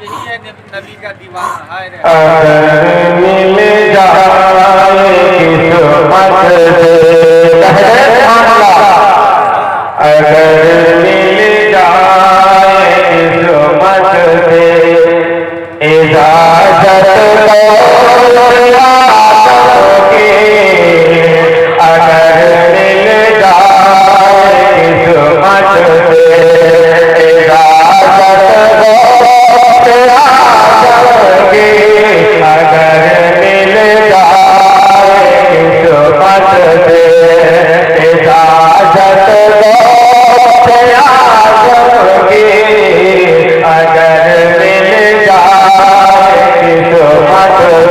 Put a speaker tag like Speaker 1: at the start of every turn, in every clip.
Speaker 1: यही है नबी का दीवाना। हाय रे
Speaker 2: मिल जाए किस्मत से, अगर मिल जाए किस्मत से, इजाजत दो की, अगर मिल जाए किस्मत से, इजाजत दो की, अगर मिल जाए किस्मत से, इजाजत दो की, अगर मिल जाए किस्मत से,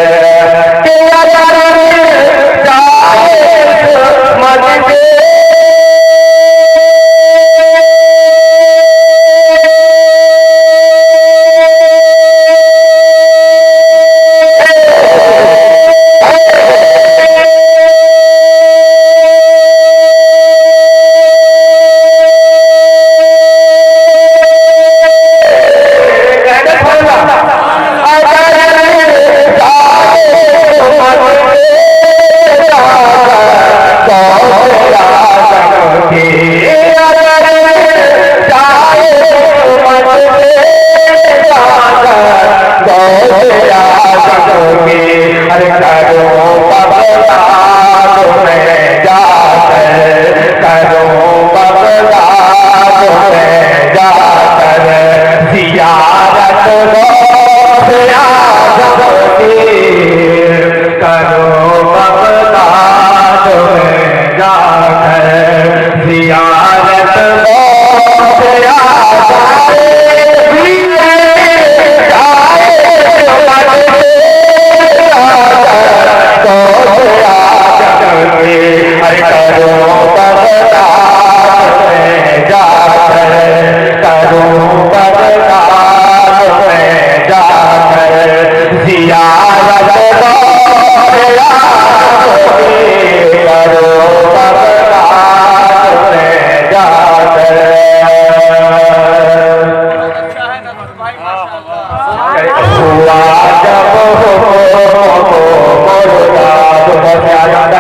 Speaker 2: अगर मिल जाए किस्मत से,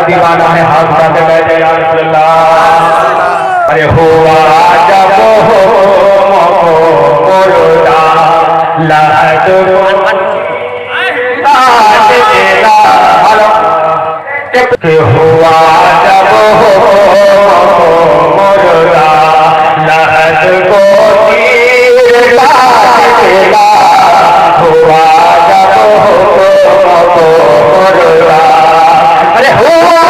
Speaker 2: दीवाना है हाथ साथ बैठे अरे हुआ जब हो मुर्दा लहद हुआ जब हो मुर्दा लहद को हुआ जब हो मुर्दा अरे हुआ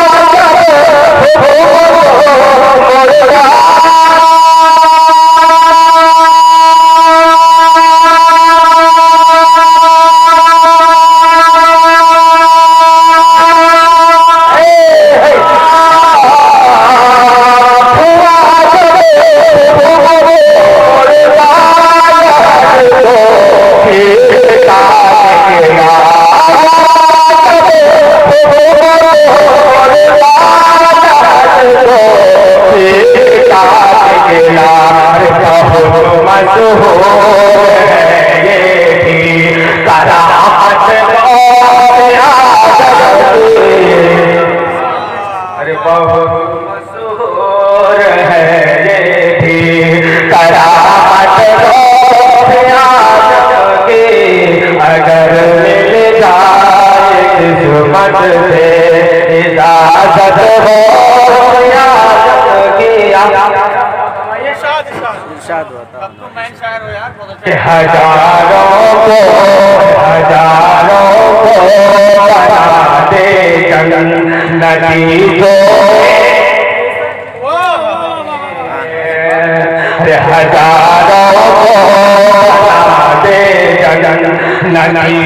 Speaker 2: हजारों को बना दे नदी को हजारों को बना दे नदी